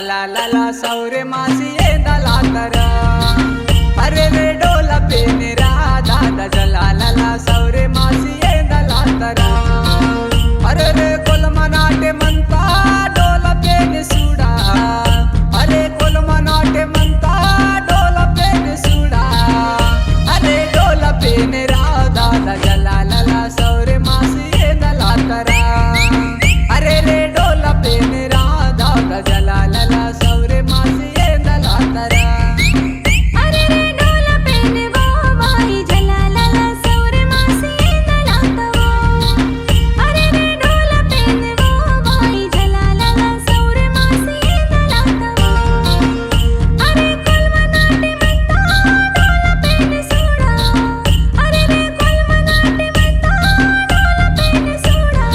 जलाला सौरे मासी येंदला तर अरे रे डोल पेने राधा जलाला सौरे मासी येंदला तर अरे रे कोलमनाटे म्हणता डोल पेने सुडा अरे कोलमनाटे म्हणता डोल पेने सुडा अरे डोल पेने राधा जलाला सौरे मासी येंदला तर अरे रे डोल पेने राधा जलाला सौरे मासी येंदला तर अरे रे डोल पेने वो माई जलाला सौरे मासी येंदला तवा अरे रे डोल पेने वो माई जलाला सौरे मासी येंदला तवा अरे कोलमनाटे म्हणता डोल पेने सोडा अरे रे कोलमनाटे म्हणता डोल पेने सोडा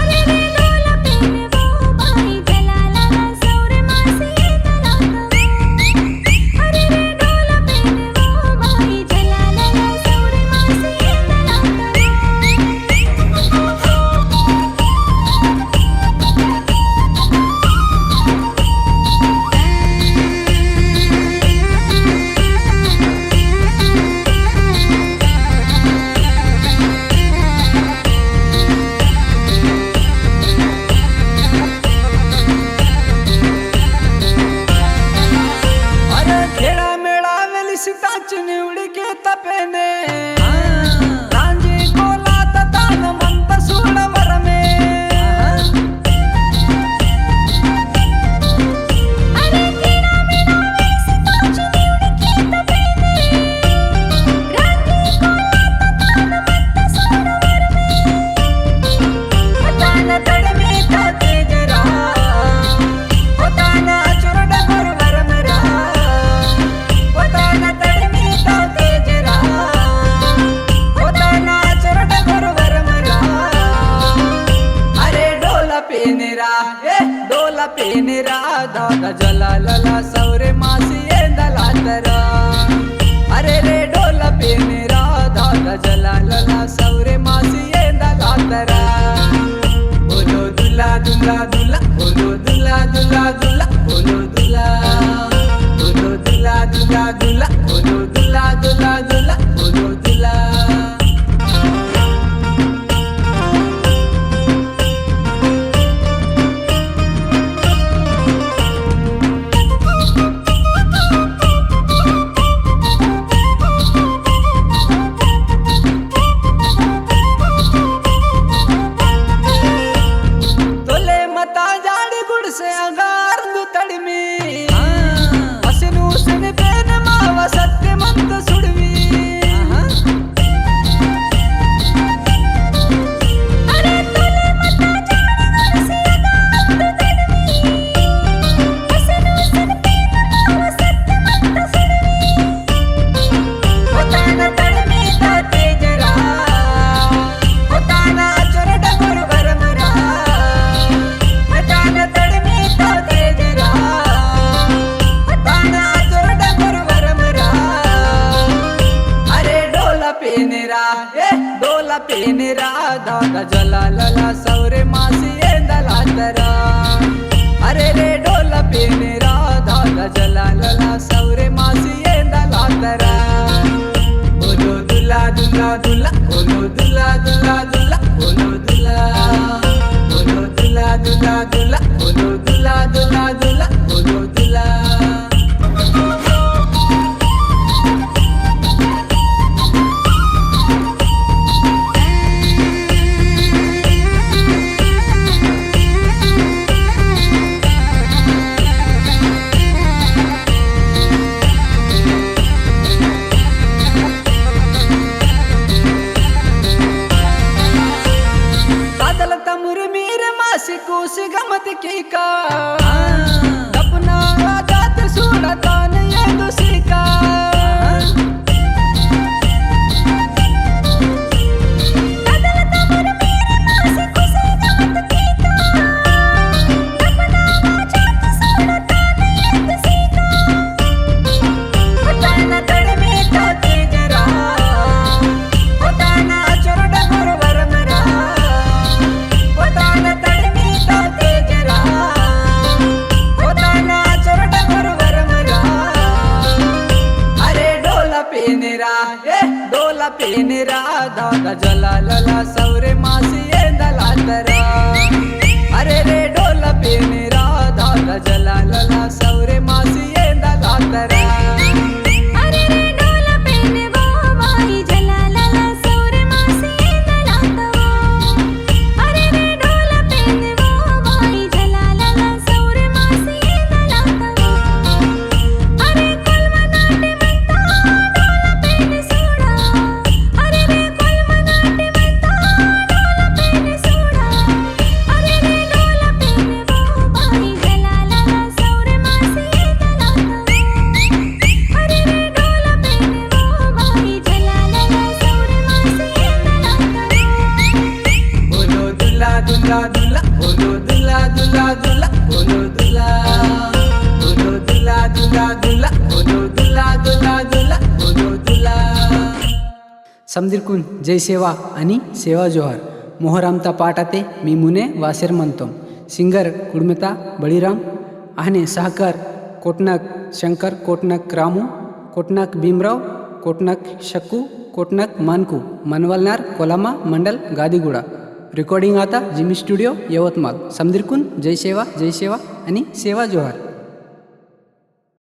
अरे रे डोल पेने वो माई जलाला सौरे मासी येंदला तवा अरे रे डोल पेने वो माई जलाला सौरे मासी येंदला अरे खेळा मेळावेली सीताची निवडी के तपेने रांजी कोलात तान मंत सोड वरमे अरे खेळा मेळावेली सीताची निवडी के तपेने रांजी कोलात तान मंत सोड वरमे तान तडमे ताते जरा ताना चुरड बरोबर मरा ताना तडमे ताते जरा ताना चुरड बरोबर मरा अरे डोला पेनेरा डोला पेनेरा दादा जलाला सौरे मासी येंदला तर अरे रे डोला पेनेरा दादा जलाला सौरे मासी येंदला तर बोलो दुला दुला दुला बोलो दुला दुला दुला बोलो दुला बोलो दुला दुला दुला बोलो दुला दुला दुला बोलो दुला तोले मता जाड़ी गुड़ से अगार दु तड़मी हसनु सन पेन मावा सत्य मंत सुड़वी अरे तोले मता जाड़ से अगार तड़मी हसनु सन पेन मावा सत्य मंत सुड़वी होताना तड़मी ताते जरा होताना चुरड बरोबर मरा होताना तड़मी ताते जरा होताना चुरड बरोबर मरा अरे डोला पेनेरा डोला पेनेरा दादा जलाला सौरे मासी येंदला तर अरे रे डोला पेनेरा दादा जलाला सौरे मासी येंदला तर बोलो दुला दुला दुला बोलो दुला दुला दुला बोलो दुला बोलो दुला दुला दुला बोलो दुला दुला दुला बोलो दुला कादल तमुर मीर मासी कुसी गमत की का अपना जात सुनता नहीं पेनेरा दादा जलालला सौरे मासी येंदला तर अरे रे ढोल पेनेरा दादा जलालला सौरे मासी येंदला तर अरे रे ढोल पेने वो बाई जलालला सौरे मासी येंदला तवा अरे रे ढोल पेने वो बाई जलालला सौरे मासी येंदला तवा अरे कोलमनाटे म्हणता ढोल पेने सोडा अरे रे कोलमनाटे म्हणता ढोल पेने सोडा अरे रे ढोल पेने वो बाई जलालला सौरे मासी येंदला तवा अरे रे ढोल पेने वो बाई जलालला सौरे मासी येंदला तवा बोलो दुल्ला दुल्ला दुल्ला बोलो दुल्ला दुल्ला दुल्ला बोलो दुल्ला बोलो दुल्ला दुल्ला दुल्ला बोलो दुल्ला दुल्ला दुल्ला बोलो दुल्ला समदिरकून जय सेवा आणि सेवा जोहार मोहरामता पाटाते मी मुने वासेर म्हणतो सिंगर कुडमिता बळीराम आणि सहकार कोटनक शंकर कोटनक रामू कोटनक भीमराव कोटनक शकू कोटनक मानकू मनवलनार कोलामा मंडल गादीगुडा रेकॉर्डिंग आता जिमी स्टुडिओ यवतमाळ समदिरकून जय सेवा आणि सेवा जोहार.